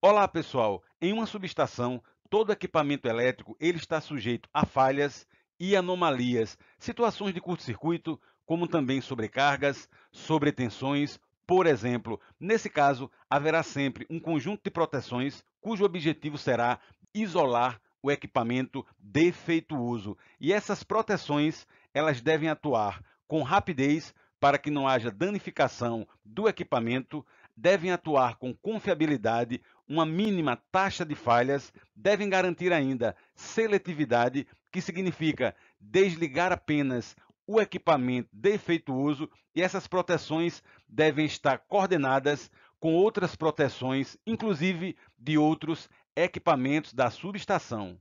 Olá, pessoal. Em uma subestação, todo equipamento elétrico ele está sujeito a falhas e anomalias, situações de curto-circuito, como também sobrecargas, sobretensões. Por exemplo, nesse caso, haverá sempre um conjunto de proteções cujo objetivo será isolar o equipamento defeituoso. E essas proteções, elas devem atuar com rapidez para que não haja danificação do equipamento, devem atuar com confiabilidade, uma mínima taxa de falhas, devem garantir ainda seletividade, que significa desligar apenas o equipamento defeituoso, e essas proteções devem estar coordenadas com outras proteções, inclusive de outros equipamentos da subestação.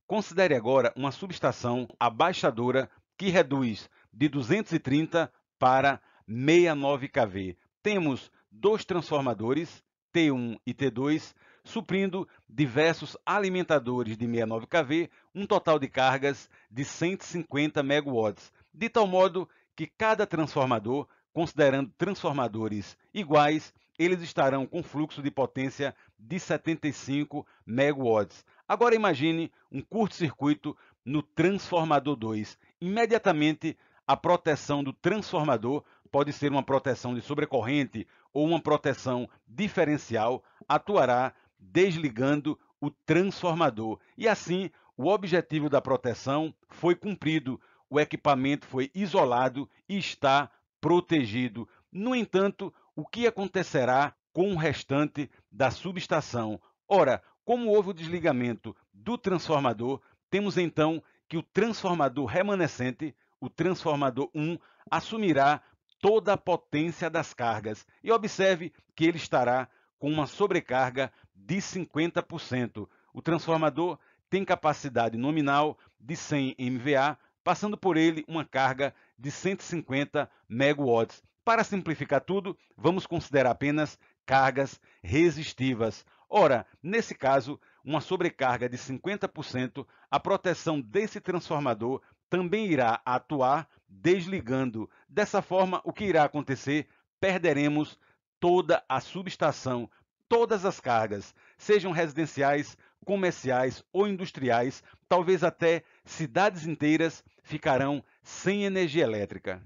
Considere agora uma subestação abaixadora que reduz de 230 para 69 kV. Temos dois transformadores, T1 e T2, suprindo diversos alimentadores de 69 kV, um total de cargas de 150 MW, de tal modo que cada transformador, considerando transformadores iguais, eles estarão com fluxo de potência de 75 MW. Agora imagine um curto-circuito no transformador 2. Imediatamente, a proteção do transformador pode ser uma proteção de sobrecorrente ou uma proteção diferencial, atuará desligando o transformador. E assim, o objetivo da proteção foi cumprido, o equipamento foi isolado e está protegido. No entanto, o que acontecerá com o restante da subestação? Ora, como houve o desligamento do transformador, temos então que o transformador remanescente, o transformador 1, assumirá toda a potência das cargas. E observe que ele estará com uma sobrecarga de 50%. O transformador tem capacidade nominal de 100 MVA, passando por ele uma carga de 150 MW. Para simplificar tudo, vamos considerar apenas cargas resistivas. Ora, nesse caso, uma sobrecarga de 50%, a proteção desse transformador também irá atuar desligando. Dessa forma, o que irá acontecer? Perderemos toda a subestação, todas as cargas, sejam residenciais, comerciais ou industriais, talvez até cidades inteiras ficarão sem energia elétrica.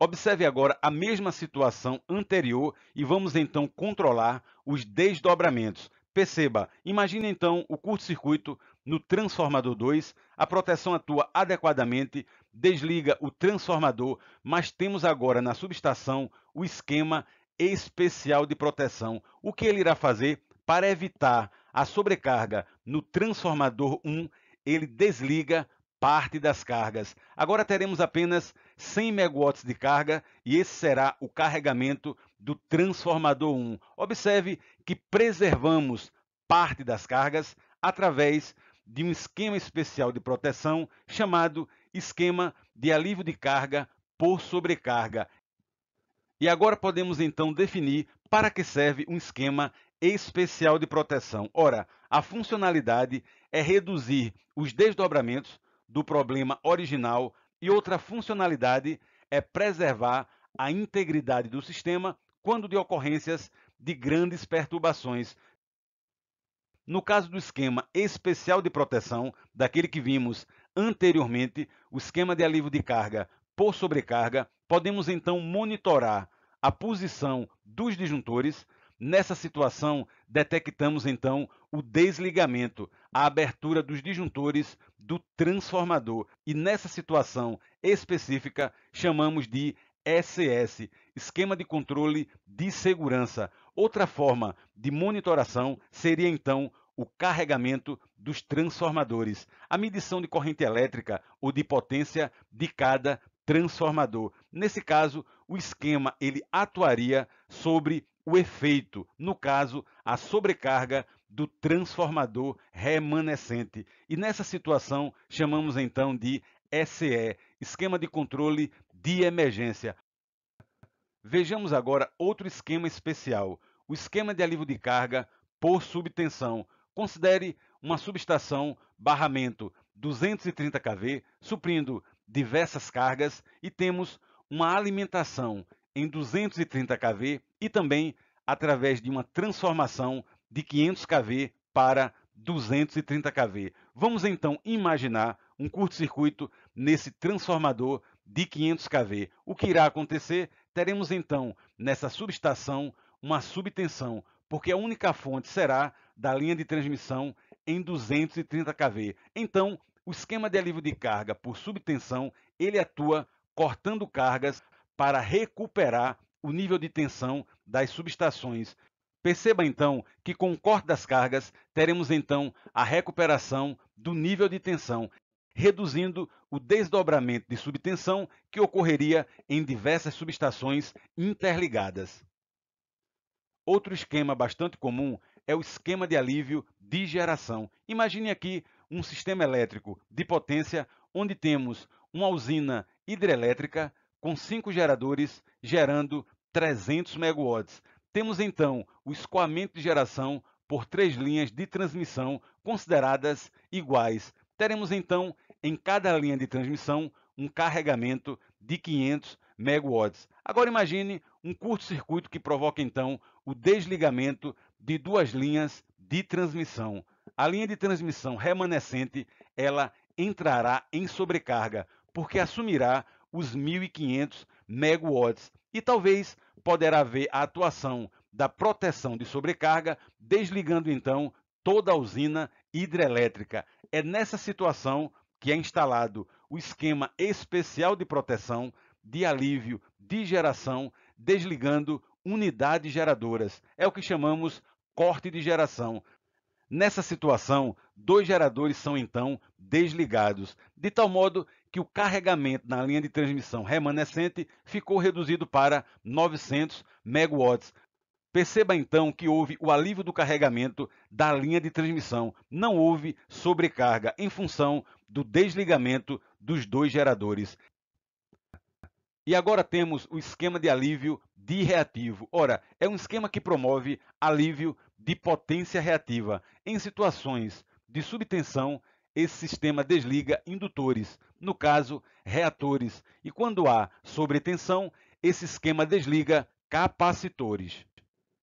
Observe agora a mesma situação anterior e vamos então controlar os desdobramentos. Perceba, imagine então o curto-circuito no transformador 2, a proteção atua adequadamente, desliga o transformador, mas temos agora na subestação o esquema especial de proteção. O que ele irá fazer para evitar a sobrecarga no transformador 1? Ele desliga parte das cargas. Agora teremos apenas 100 megawatts de carga e esse será o carregamento do transformador 1. Observe que preservamos parte das cargas através de um esquema especial de proteção chamado esquema de alívio de carga por sobrecarga. E agora podemos então definir para que serve um esquema especial de proteção. Ora, a funcionalidade é reduzir os desdobramentos do problema original e outra funcionalidade é preservar a integridade do sistema quando de ocorrências de grandes perturbações. No caso do esquema especial de proteção, daquele que vimos anteriormente, o esquema de alívio de carga por sobrecarga, podemos então monitorar a posição dos disjuntores. Nessa situação, detectamos então o desligamento, a abertura dos disjuntores do transformador. E nessa situação específica, chamamos de SS, esquema de controle de segurança. Outra forma de monitoração seria então o carregamento dos transformadores, a medição de corrente elétrica ou de potência de cada transformador. Nesse caso, o esquema ele atuaria sobre o efeito, no caso, a sobrecarga do transformador remanescente. E nessa situação, chamamos então de SE, esquema de controle de emergência. Vejamos agora outro esquema especial, o esquema de alívio de carga por subtensão. Considere uma subestação barramento 230 kV, suprindo diversas cargas, e temos uma alimentação em 230 kV e também através de uma transformação de 500 kV para 230 kV. Vamos então imaginar um curto-circuito nesse transformador de 500 kV. O que irá acontecer? Teremos então nessa subestação uma subtensão, porque a única fonte será da linha de transmissão em 230 kV. Então, o esquema de alívio de carga por subtensão, ele atua cortando cargas para recuperar o nível de tensão das subestações. Perceba então que com o corte das cargas, teremos então a recuperação do nível de tensão, reduzindo o desdobramento de subtensão que ocorreria em diversas subestações interligadas. Outro esquema bastante comum é o esquema de alívio de geração. Imagine aqui um sistema elétrico de potência onde temos uma usina hidrelétrica com 5 geradores gerando 300 megawatts. Temos então o escoamento de geração por 3 linhas de transmissão consideradas iguais. Teremos então em cada linha de transmissão um carregamento de 500 megawatts. Agora imagine um curto-circuito que provoca então o desligamento de 2 linhas de transmissão. A linha de transmissão remanescente, ela entrará em sobrecarga, porque assumirá os 1.500 megawatts e talvez poderá haver a atuação da proteção de sobrecarga, desligando então toda a usina hidrelétrica. É nessa situação que é instalado o esquema especial de proteção de alívio de geração, desligando unidades geradoras. É o que chamamos corte de geração. Nessa situação, 2 geradores são então desligados, de tal modo que o carregamento na linha de transmissão remanescente ficou reduzido para 900 megawatts. Perceba então que houve o alívio do carregamento da linha de transmissão, não houve sobrecarga em função do desligamento dos 2 geradores. E agora temos o esquema de alívio de reativo. Ora, é um esquema que promove alívio de potência reativa. Em situações de subtensão, esse sistema desliga indutores, no caso, reatores. E quando há sobretensão, esse esquema desliga capacitores.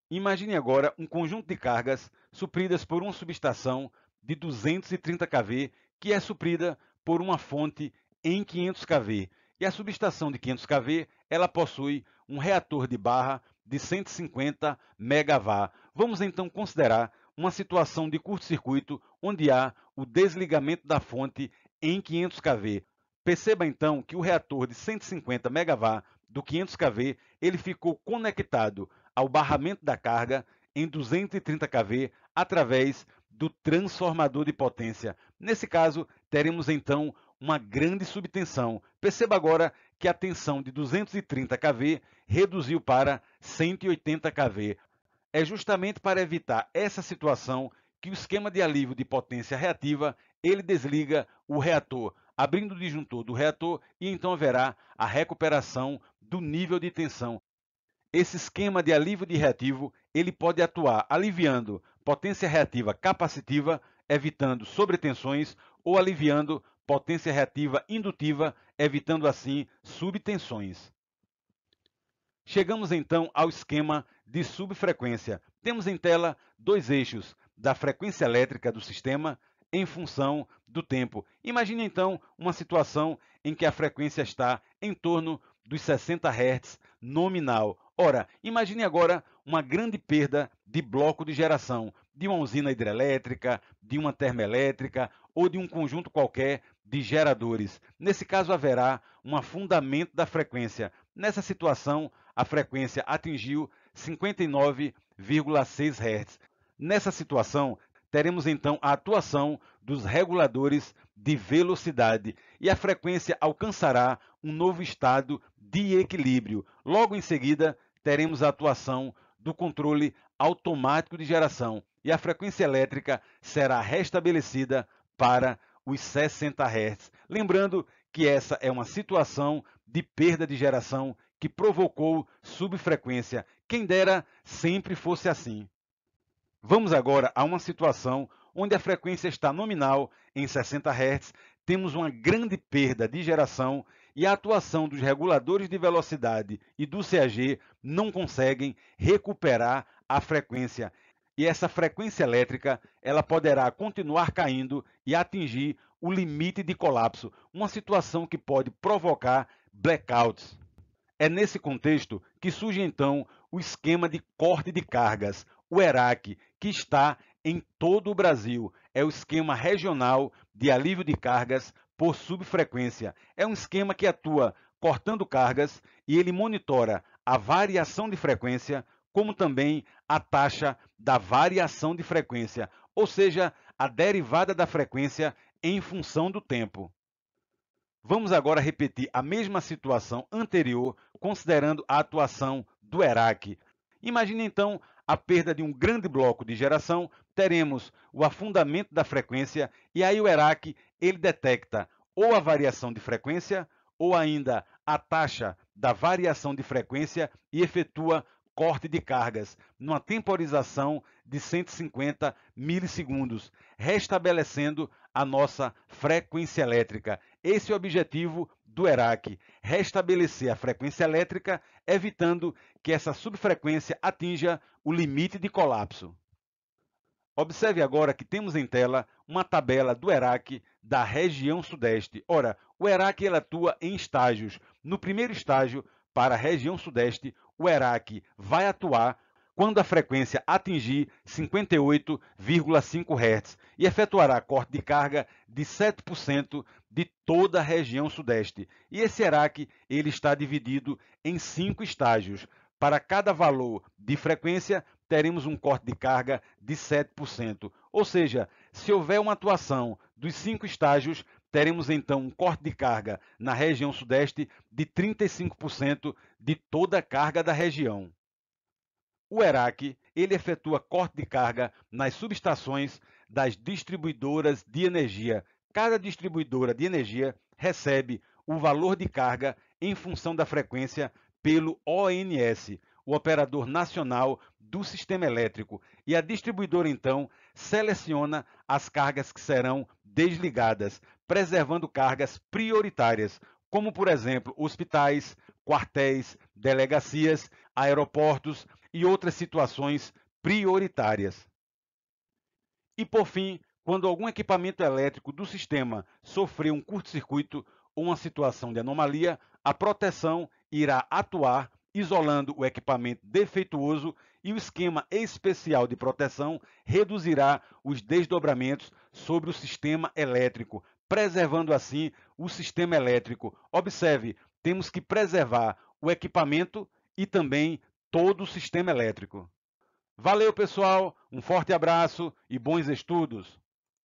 Imagine agora um conjunto de cargas supridas por uma subestação de 230 kV, que é suprida por uma fonte em 500 kV. E a subestação de 500 kV, ela possui um reator de barra de 150 MW. Vamos então considerar uma situação de curto-circuito onde há o desligamento da fonte em 500 kV. Perceba então que o reator de 150 MW do 500 kV, ele ficou conectado ao barramento da carga em 230 kV através do transformador de potência. Nesse caso, teremos então uma grande subtensão. Perceba agora que a tensão de 230 kV reduziu para 180 kV. É justamente para evitar essa situação que o esquema de alívio de potência reativa, ele desliga o reator, abrindo o disjuntor do reator e então haverá a recuperação do nível de tensão. Esse esquema de alívio de reativo, ele pode atuar aliviando potência reativa capacitiva, evitando sobretensões, ou aliviando potência reativa indutiva, evitando assim subtensões. Chegamos então ao esquema de subfrequência. Temos em tela 2 eixos da frequência elétrica do sistema em função do tempo. Imagine então uma situação em que a frequência está em torno dos 60 Hz nominal. Ora, imagine agora uma grande perda de bloco de geração, de uma usina hidrelétrica, de uma termoelétrica ou de um conjunto qualquer de geradores. Nesse caso, haverá um afundamento da frequência. Nessa situação, a frequência atingiu 59,6 Hz. Nessa situação, teremos então a atuação dos reguladores de velocidade e a frequência alcançará um novo estado de equilíbrio. Logo em seguida, teremos a atuação do controle automático de geração e a frequência elétrica será restabelecida para os 60 Hz. Lembrando que essa é uma situação de perda de geração que provocou subfrequência. Quem dera sempre fosse assim. Vamos agora a uma situação onde a frequência está nominal em 60 Hz, temos uma grande perda de geração e a atuação dos reguladores de velocidade e do CAG não conseguem recuperar a frequência. E essa frequência elétrica, ela poderá continuar caindo e atingir o limite de colapso, uma situação que pode provocar blackouts. É nesse contexto que surge então o esquema de corte de cargas, o ERAC, que está em todo o Brasil. É o esquema regional de alívio de cargas por subfrequência. É um esquema que atua cortando cargas e ele monitora a variação de frequência, como também a taxa da variação de frequência, ou seja, a derivada da frequência em função do tempo. Vamos agora repetir a mesma situação anterior, considerando a atuação do ERAC. Imagine então a perda de um grande bloco de geração, teremos o afundamento da frequência e aí o ERAC ele detecta ou a variação de frequência ou ainda a taxa da variação de frequência e efetua corte de cargas, numa temporização de 150 milissegundos, restabelecendo a nossa frequência elétrica. Esse é o objetivo do ERAC, restabelecer a frequência elétrica, evitando que essa subfrequência atinja o limite de colapso. Observe agora que temos em tela uma tabela do ERAC da região Sudeste. Ora, o ERAC ele atua em estágios. No primeiro estágio, para a região Sudeste, o ERAC vai atuar quando a frequência atingir 58,5 Hz e efetuará corte de carga de 7% de toda a região Sudeste. E esse ERAC ele está dividido em 5 estágios. Para cada valor de frequência, teremos um corte de carga de 7%. Ou seja, se houver uma atuação dos 5 estágios, teremos então um corte de carga na região Sudeste de 35% de toda a carga da região. O ERAC ele efetua corte de carga nas subestações das distribuidoras de energia. Cada distribuidora de energia recebe o valor de carga em função da frequência pelo ONS, o Operador Nacional do Sistema Elétrico, e a distribuidora então seleciona as cargas que serão desligadas, preservando cargas prioritárias, como por exemplo hospitais, quartéis, delegacias, aeroportos e outras situações prioritárias. E por fim, quando algum equipamento elétrico do sistema sofrer um curto-circuito ou uma situação de anomalia, a proteção irá atuar isolando o equipamento defeituoso e o esquema especial de proteção reduzirá os desdobramentos sobre o sistema elétrico, preservando assim o sistema elétrico. Observe, temos que preservar o equipamento e também todo o sistema elétrico. Valeu, pessoal, um forte abraço e bons estudos!